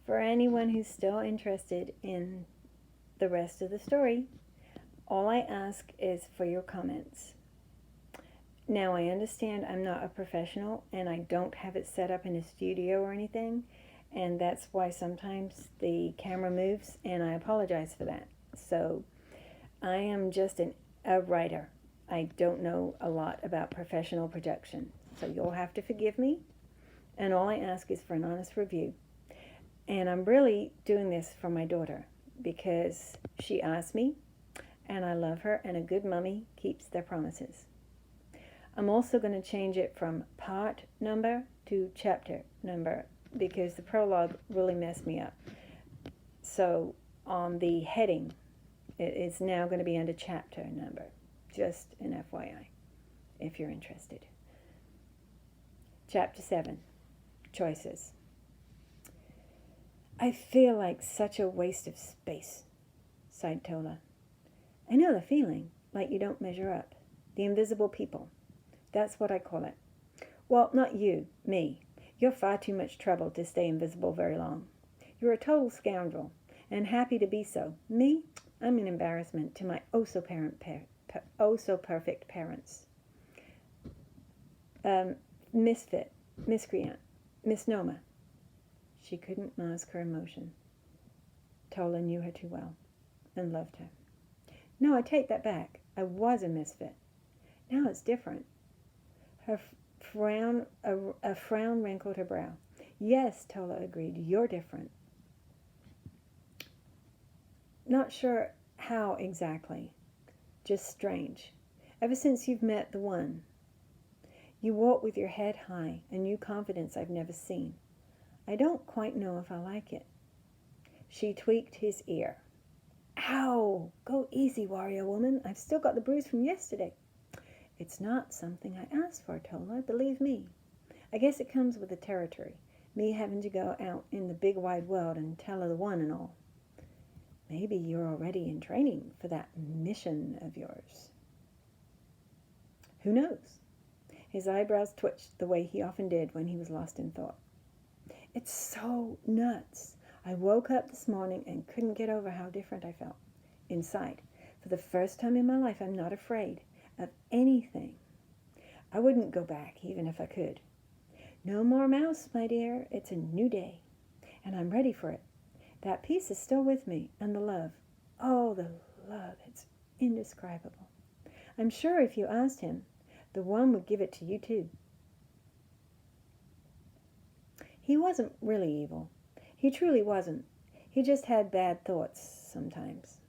For anyone who's still interested in the rest of the story, all I ask is for your comments. Now, I understand I'm not a professional and I don't have it set up in a studio or anything, and that's why sometimes the camera moves, and I apologize for that. So, I am just a writer. I don't know a lot about professional production, so you'll have to forgive me, and all I ask is for an honest review. And I'm really doing this for my daughter because she asked me, and I love her, and a good mummy keeps their promises. I'm also going to change it from part number to chapter number because the prologue really messed me up. So on the heading, it is now going to be under chapter number. Just an FYI, if you're interested. Chapter 7, Choices. I feel like such a waste of space, sighed Tola. I know the feeling, like you don't measure up. The invisible people. That's what I call it. Well, not you, me. You're far too much trouble to stay invisible very long. You're a total scoundrel, and happy to be so. Me, I'm an embarrassment to my oh-so-perfect parents. Misfit, miscreant, misnomer. She couldn't mask her emotion. Tola knew her too well and loved her. No, I take that back. I was a misfit. Now it's different. A frown wrinkled her brow. Yes, Tola agreed. You're different. Not sure how exactly. Just strange. Ever since you've met the one. You walk with your head high, a new confidence I've never seen. I don't quite know if I like it. She tweaked his ear. Ow! Go easy, warrior woman. I've still got the bruise from yesterday. It's not something I asked for, Tola, believe me. I guess it comes with the territory, me having to go out in the big wide world and tell her the one and all. Maybe you're already in training for that mission of yours. Who knows? His eyebrows twitched the way he often did when he was lost in thought. It's so nuts. I woke up this morning and couldn't get over how different I felt. Inside, for the first time in my life, I'm not afraid of anything. I wouldn't go back even if I could. No more mouse, my dear. It's a new day, and I'm ready for it. That peace is still with me, and the love. Oh, the love. It's indescribable. I'm sure if you asked him, the one would give it to you too. He wasn't really evil. He truly wasn't. He just had bad thoughts sometimes.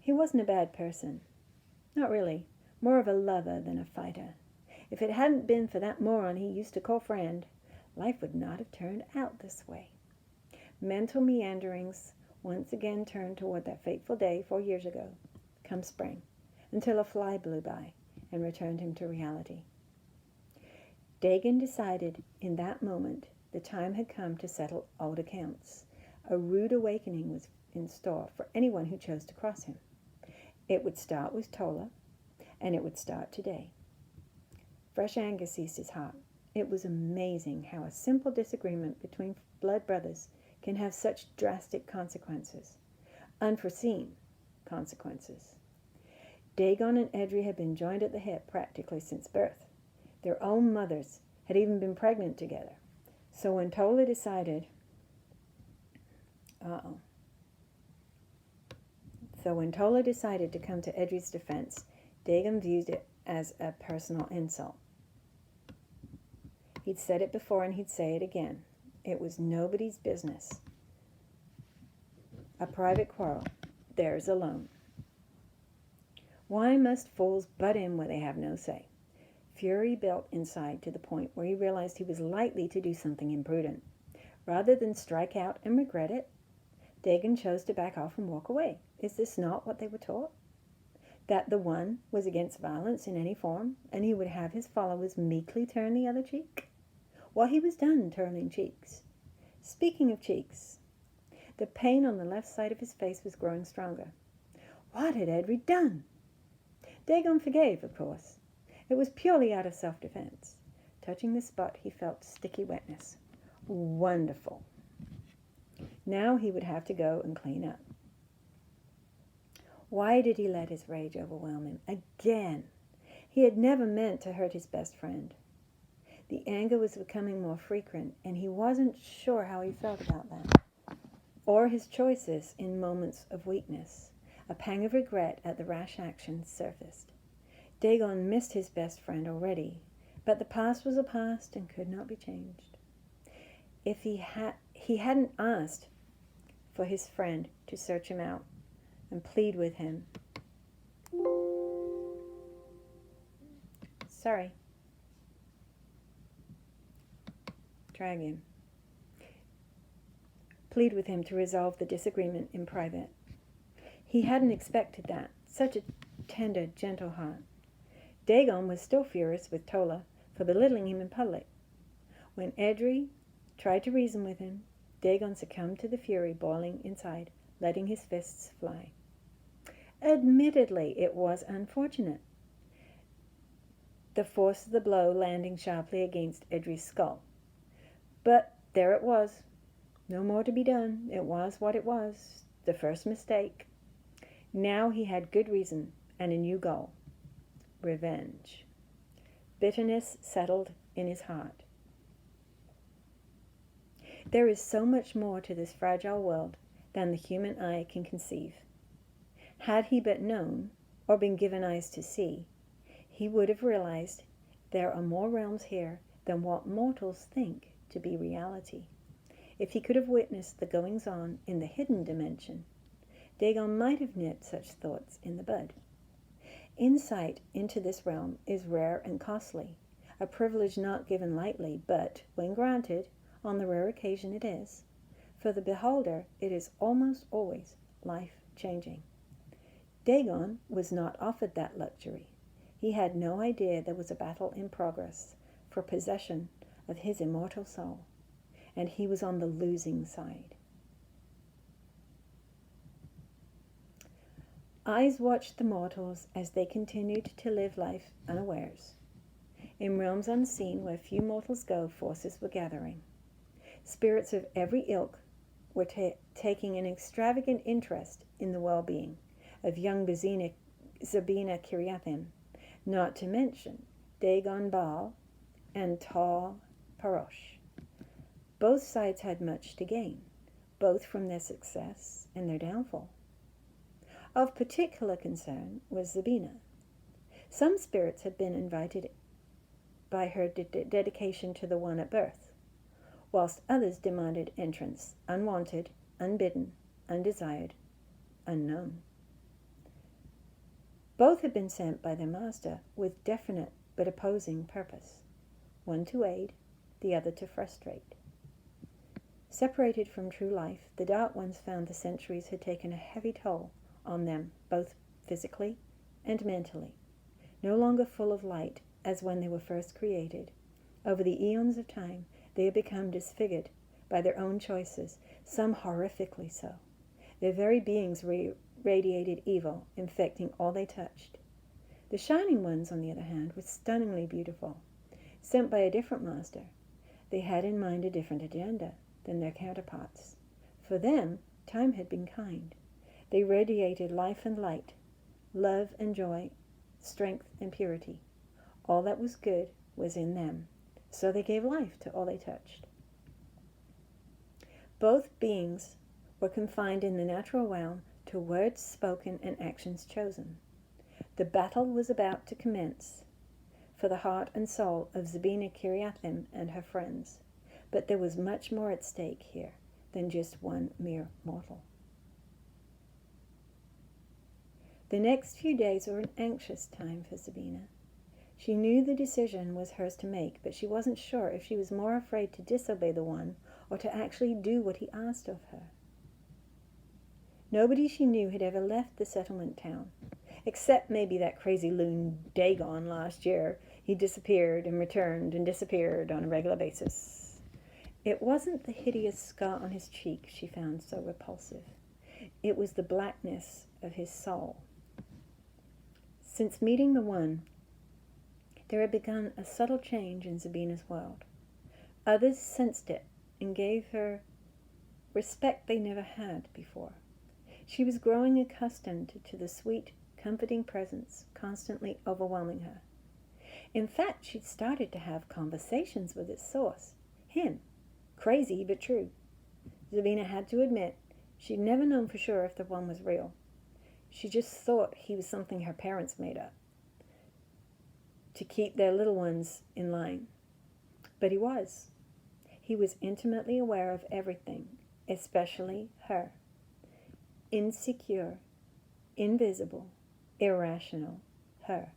He wasn't a bad person. Not really. More of a lover than a fighter. If it hadn't been for that moron he used to call friend, life would not have turned out this way. Mental meanderings once again turned toward that fateful day 4 years ago, come spring, until a fly blew by and returned him to reality. Dagon decided in that moment the time had come to settle old accounts. A rude awakening was in store for anyone who chose to cross him. It would start with Tola, and it would start today. Fresh anger seized his heart. It was amazing how a simple disagreement between blood brothers can have such drastic consequences, unforeseen consequences. Dagon and Edri had been joined at the hip practically since birth. Their own mothers had even been pregnant together. So when Tola decided, to come to Edri's defense, Dagon viewed it as a personal insult. He'd said it before and he'd say it again. It was nobody's business. A private quarrel, theirs alone. Why must fools butt in where they have no say? Fury built inside to the point where he realized he was likely to do something imprudent. Rather than strike out and regret it, Dagon chose to back off and walk away. Is this not what they were taught? That the one was against violence in any form, and he would have his followers meekly turn the other cheek? Well, he was done turning cheeks. Speaking of cheeks, the pain on the left side of his face was growing stronger. What had Edri done? Dagon forgave, of course. It was purely out of self-defense. Touching the spot, he felt sticky wetness. Wonderful. Now he would have to go and clean up. Why did he let his rage overwhelm him? Again. He had never meant to hurt his best friend. The anger was becoming more frequent, and he wasn't sure how he felt about that, or his choices in moments of weakness. A pang of regret at the rash action surfaced. Dagon missed his best friend already, but the past was a past and could not be changed. If he hadn't asked for his friend to search him out and plead with him. Sorry. Try again. Plead with him to resolve the disagreement in private. He hadn't expected that. Such a tender, gentle heart. Dagon was still furious with Tola for belittling him in public. When Edri tried to reason with him, Dagon succumbed to the fury boiling inside, letting his fists fly. Admittedly, it was unfortunate, the force of the blow landing sharply against Edri's skull. But there it was. No more to be done. It was what it was. The first mistake. Now he had good reason and a new goal. Revenge. Bitterness settled in his heart. There is so much more to this fragile world than the human eye can conceive. Had he but known, or been given eyes to see, he would have realized there are more realms here than what mortals think to be reality. If he could have witnessed the goings-on in the hidden dimension, Dagon might have nipped such thoughts in the bud. Insight into this realm is rare and costly, a privilege not given lightly, but, when granted, on the rare occasion it is, for the beholder it is almost always life-changing. Dagon was not offered that luxury. He had no idea there was a battle in progress for possession of his immortal soul, and he was on the losing side. Eyes watched the mortals as they continued to live life unawares. In realms unseen where few mortals go, forces were gathering. Spirits of every ilk were taking an extravagant interest in the well-being of young Zebina Kiriathim, not to mention Dagon Baal and Tal Parosh. Both sides had much to gain, both from their success and their downfall. Of particular concern was Zebina. Some spirits had been invited by her dedication to the One at birth, whilst others demanded entrance, unwanted, unbidden, undesired, unknown. Both had been sent by their master with definite but opposing purpose, one to aid, the other to frustrate. Separated from true life, the Dark Ones found the centuries had taken a heavy toll on them, both physically and mentally. No longer full of light as when they were first created, over the eons of time they had become disfigured by their own choices, some horrifically so. Their very beings radiated evil, infecting all they touched. The Shining Ones, on the other hand, were stunningly beautiful. Sent by a different master, they had in mind a different agenda than their counterparts. For them, time had been kind. They radiated life and light, love and joy, strength and purity. All that was good was in them, so they gave life to all they touched. Both beings were confined in the natural realm to words spoken and actions chosen. The battle was about to commence for the heart and soul of Zebina Kiriathim and her friends, but there was much more at stake here than just one mere mortal. The next few days were an anxious time for Zebina. She knew the decision was hers to make, but she wasn't sure if she was more afraid to disobey the One or to actually do what he asked of her. Nobody she knew had ever left the settlement town, except maybe that crazy loon Dagon last year. He disappeared and returned and disappeared on a regular basis. It wasn't the hideous scar on his cheek she found so repulsive. It was the blackness of his soul. Since meeting the One, There had begun a subtle change in Zebina's world. Others sensed it and gave her respect they never had before. She was growing accustomed to the sweet, comforting presence constantly overwhelming her. In fact, she'd started to have conversations with its source, him. Crazy, but true. Zebina had to admit she'd never known for sure if the one was real. She just thought he was something her parents made up to keep their little ones in line. But he was. He was intimately aware of everything, especially her. Insecure, invisible, irrational, her.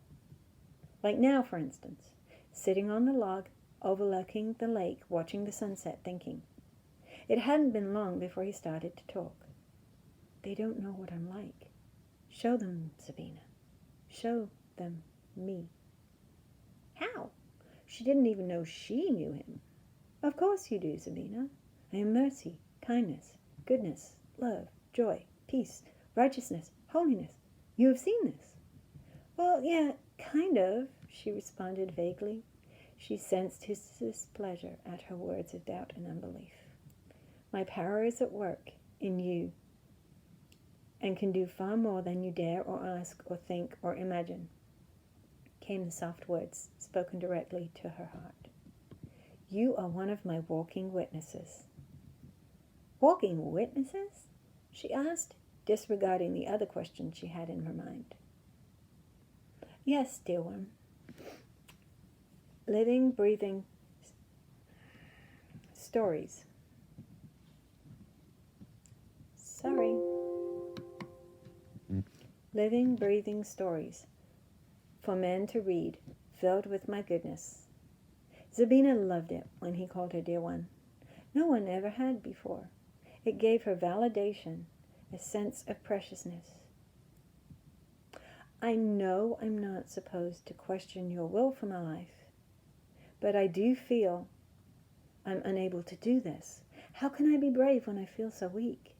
Like now, for instance, sitting on the log, overlooking the lake, watching the sunset, thinking. It hadn't been long before he started to talk. They don't know what I'm like. Show them, Zebina. Show them me. How? She didn't even know she knew him. Of course you do, Zebina. I am mercy, kindness, goodness, love, joy, peace, righteousness, holiness. You have seen this. Well, yeah, kind of, she responded vaguely. She sensed his displeasure at her words of doubt and unbelief. My power is at work in you and can do far more than you dare or ask or think or imagine, came the soft words spoken directly to her heart. You are one of my walking witnesses. Walking witnesses? She asked, disregarding the other question she had in her mind. Yes, dear one. Living, breathing stories. Sorry. Living, breathing stories for men to read, filled with my goodness. Zebina loved it when he called her dear one. No one ever had before. It gave her validation, a sense of preciousness. I know I'm not supposed to question your will for my life, but I do feel I'm unable to do this. How can I be brave when I feel so weak?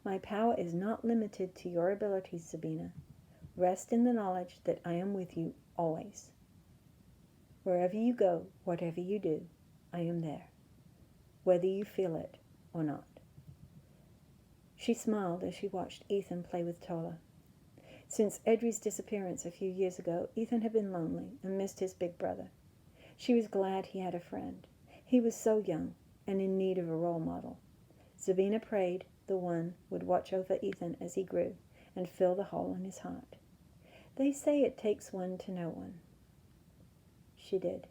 My power is not limited to your abilities, Zebina. Rest in the knowledge that I am with you always. Wherever you go, whatever you do, I am there, whether you feel it or not. She smiled as she watched Ethan play with Tola. Since Edry's disappearance a few years ago, Ethan had been lonely and missed his big brother. She was glad he had a friend. He was so young and in need of a role model. Zebina prayed the one would watch over Ethan as he grew and fill the hole in his heart. They say it takes one to know one. She did.